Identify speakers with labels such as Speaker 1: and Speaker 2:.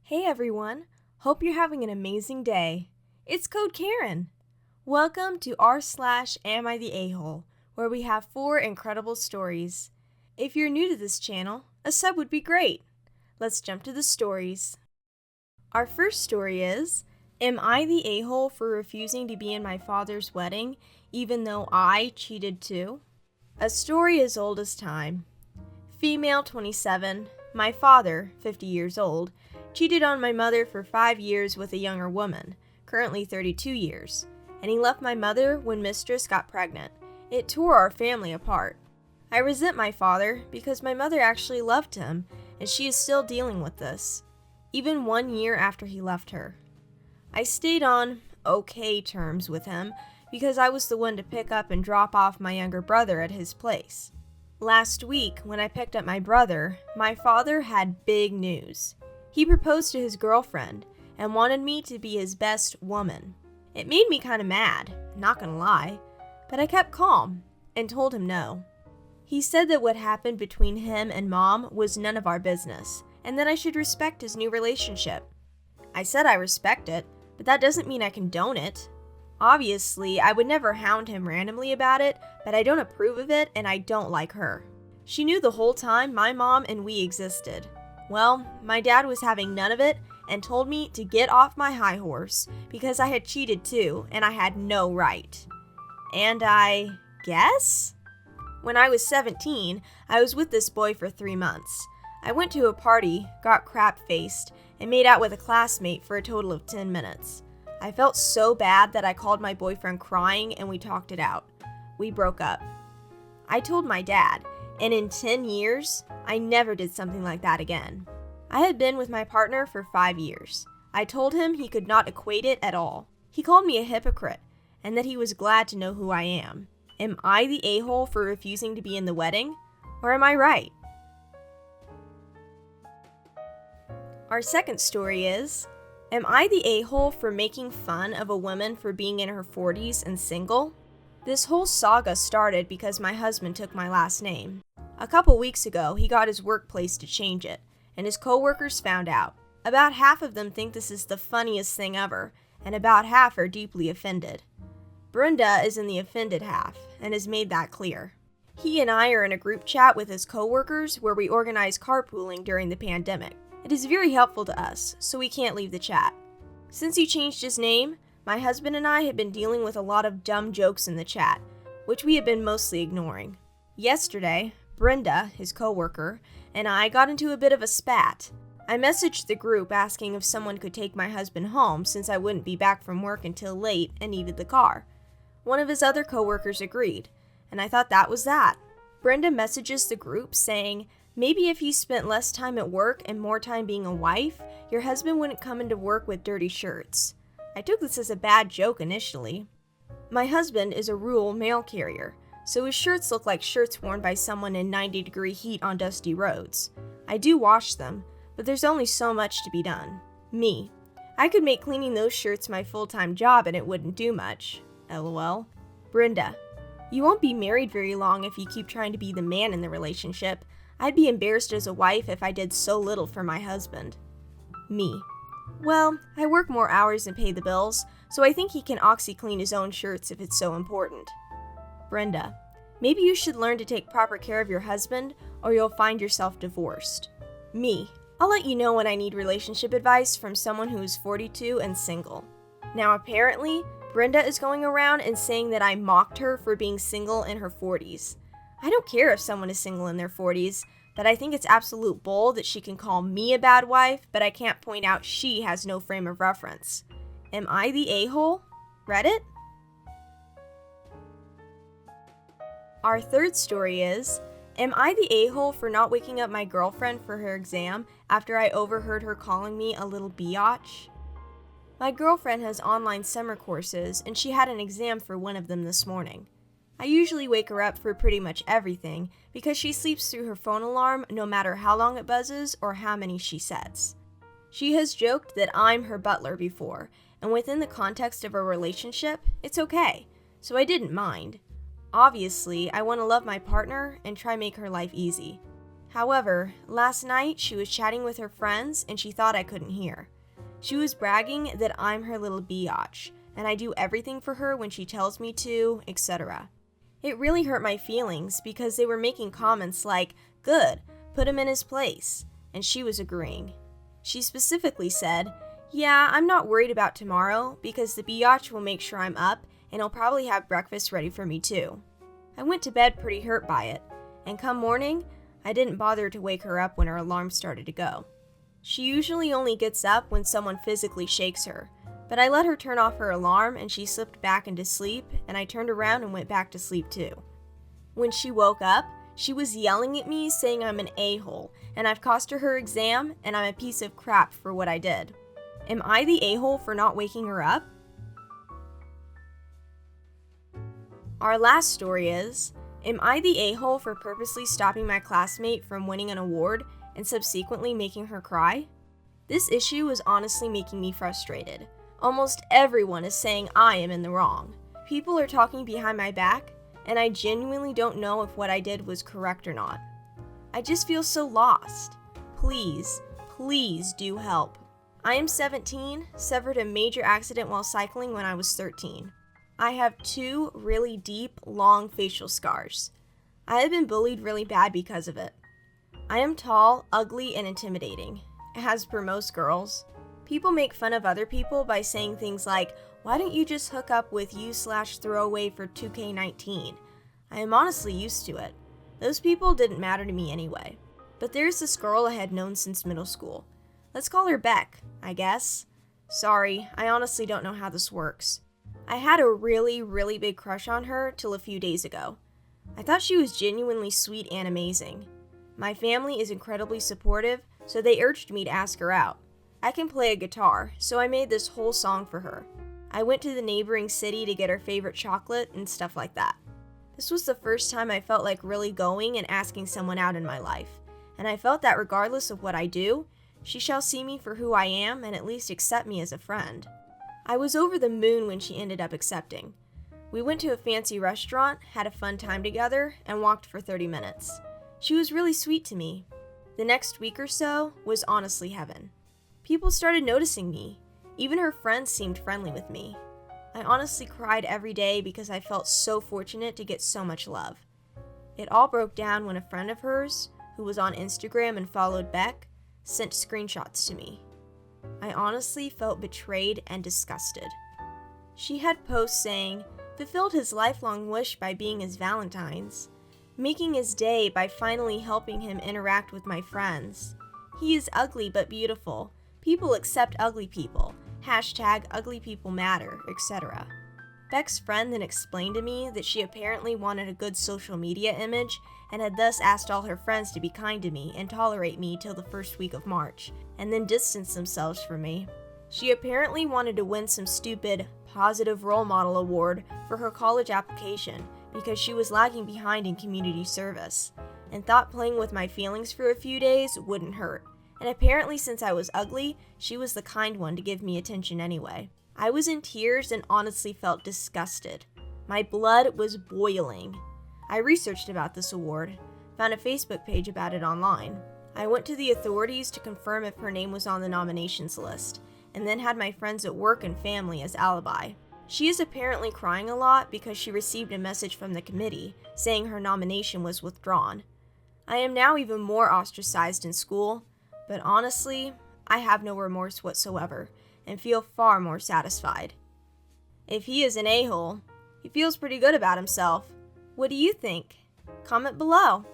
Speaker 1: Hey everyone, hope you're having an amazing day. It's Code Karen. Welcome to r/Am I the A-hole, where we have 4 incredible stories. If you're new to this channel, a sub would be great. Let's jump to the stories. Our first story is, Am I the a-hole for refusing to be in my father's wedding, even though I cheated too? A story as old as time. Female 27, my father, 50 years old, cheated on my mother for 5 years with a younger woman, currently 32 years, and he left my mother when mistress got pregnant. It tore our family apart. I resent my father because my mother actually loved him, and she is still dealing with this, even 1 year after he left her. I stayed on okay terms with him because I was the one to pick up and drop off my younger brother at his place. Last week, when I picked up my brother, my father had big news. He proposed to his girlfriend and wanted me to be his best woman. It made me kind of mad, not gonna lie, but I kept calm and told him no. He said that what happened between him and Mom was none of our business, and that I should respect his new relationship. I said I respect it, but that doesn't mean I condone it. Obviously, I would never hound him randomly about it, but I don't approve of it and I don't like her. She knew the whole time my mom and we existed. Well, my dad was having none of it and told me to get off my high horse because I had cheated too and I had no right. And I guess? When I was 17, I was with this boy for 3 months. I went to a party, got crap-faced, and made out with a classmate for a total of 10 minutes. I felt so bad that I called my boyfriend crying and we talked it out. We broke up. I told my dad, and in 10 years, I never did something like that again. I had been with my partner for 5 years. I told him he could not equate it at all. He called me a hypocrite, and that he was glad to know who I am. Am I the a-hole for refusing to be in the wedding? Or am I right? Our second story is, Am I the a-hole for making fun of a woman for being in her 40s and single? This whole saga started because my husband took my last name. A couple weeks ago, he got his workplace to change it, and his coworkers found out. About half of them think this is the funniest thing ever, and about half are deeply offended. Brenda is in the offended half, and has made that clear. He and I are in a group chat with his coworkers where we organize carpooling during the pandemic. It is very helpful to us, so we can't leave the chat. Since he changed his name, my husband and I have been dealing with a lot of dumb jokes in the chat, which we have been mostly ignoring. Yesterday, Brenda, his coworker, and I got into a bit of a spat. I messaged the group asking if someone could take my husband home since I wouldn't be back from work until late and needed the car. One of his other coworkers agreed, and I thought that was that. Brenda messages the group saying, maybe if you spent less time at work and more time being a wife, your husband wouldn't come into work with dirty shirts. I took this as a bad joke initially. My husband is a rural mail carrier, so his shirts look like shirts worn by someone in 90-degree heat on dusty roads. I do wash them, but there's only so much to be done. Me. I could make cleaning those shirts my full-time job and it wouldn't do much. LOL. Brenda. You won't be married very long if you keep trying to be the man in the relationship. I'd be embarrassed as a wife if I did so little for my husband. Me. Well, I work more hours and pay the bills, so I think he can OxyClean his own shirts if it's so important. Brenda. Maybe you should learn to take proper care of your husband, or you'll find yourself divorced. Me. I'll let you know when I need relationship advice from someone who is 42 and single. Now apparently, Brenda is going around and saying that I mocked her for being single in her 40s. I don't care if someone is single in their 40s, but I think it's absolute bull that she can call me a bad wife, but I can't point out she has no frame of reference. Am I the a-hole? Reddit? Our third story is, Am I the a-hole for not waking up my girlfriend for her exam after I overheard her calling me a little biatch? My girlfriend has online summer courses, and she had an exam for one of them this morning. I usually wake her up for pretty much everything because she sleeps through her phone alarm no matter how long it buzzes or how many she sets. She has joked that I'm her butler before, and within the context of a relationship, it's okay, so I didn't mind. Obviously, I want to love my partner and try make her life easy. However, last night she was chatting with her friends and she thought I couldn't hear. She was bragging that I'm her little biatch, and I do everything for her when she tells me to, etc. It really hurt my feelings because they were making comments like, "Good, put him in his place," and she was agreeing. She specifically said, "Yeah, I'm not worried about tomorrow because the biatch will make sure I'm up and he'll probably have breakfast ready for me too." I went to bed pretty hurt by it, and come morning, I didn't bother to wake her up when her alarm started to go. She usually only gets up when someone physically shakes her, but I let her turn off her alarm and she slipped back into sleep, and I turned around and went back to sleep too. When she woke up, she was yelling at me saying I'm an a-hole, and I've cost her exam, and I'm a piece of crap for what I did. Am I the a-hole for not waking her up? Our last story is, am I the a-hole for purposely stopping my classmate from winning an award and subsequently making her cry? This issue is honestly making me frustrated. Almost everyone is saying I am in the wrong. People are talking behind my back, and I genuinely don't know if what I did was correct or not. I just feel so lost. Please, please do help. I am 17, suffered a major accident while cycling when I was 13. I have 2 really deep, long facial scars. I have been bullied really bad because of it. I am tall, ugly, and intimidating, as per most girls. People make fun of other people by saying things like, "Why don't you just hook up with you/throwaway for 2K19? I am honestly used to it. Those people didn't matter to me anyway. But there's this girl I had known since middle school. Let's call her Beck, I guess. Sorry, I honestly don't know how this works. I had a really, really big crush on her till a few days ago. I thought she was genuinely sweet and amazing. My family is incredibly supportive, so they urged me to ask her out. I can play a guitar, so I made this whole song for her. I went to the neighboring city to get her favorite chocolate and stuff like that. This was the first time I felt like really going and asking someone out in my life, and I felt that regardless of what I do, she shall see me for who I am and at least accept me as a friend. I was over the moon when she ended up accepting. We went to a fancy restaurant, had a fun time together, and walked for 30 minutes. She was really sweet to me. The next week or so was honestly heaven. People started noticing me. Even her friends seemed friendly with me. I honestly cried every day because I felt so fortunate to get so much love. It all broke down when a friend of hers, who was on Instagram and followed Beck, sent screenshots to me. I honestly felt betrayed and disgusted. She had posts saying, fulfilled his lifelong wish by being his Valentine's, making his day by finally helping him interact with my friends. He is ugly but beautiful. People accept ugly people. #UglyPeopleMatter, etc. Beck's friend then explained to me that she apparently wanted a good social media image and had thus asked all her friends to be kind to me and tolerate me till the first week of March, and then distance themselves from me. She apparently wanted to win some stupid positive role model award for her college application because she was lagging behind in community service, and thought playing with my feelings for a few days wouldn't hurt. And apparently since I was ugly, she was the kind one to give me attention anyway. I was in tears and honestly felt disgusted. My blood was boiling. I researched about this award, found a Facebook page about it online. I went to the authorities to confirm if her name was on the nominations list, and then had my friends at work and family as alibi. She is apparently crying a lot because she received a message from the committee saying her nomination was withdrawn. I am now even more ostracized in school, but honestly, I have no remorse whatsoever and feel far more satisfied. If he is an a-hole, he feels pretty good about himself. What do you think? Comment below.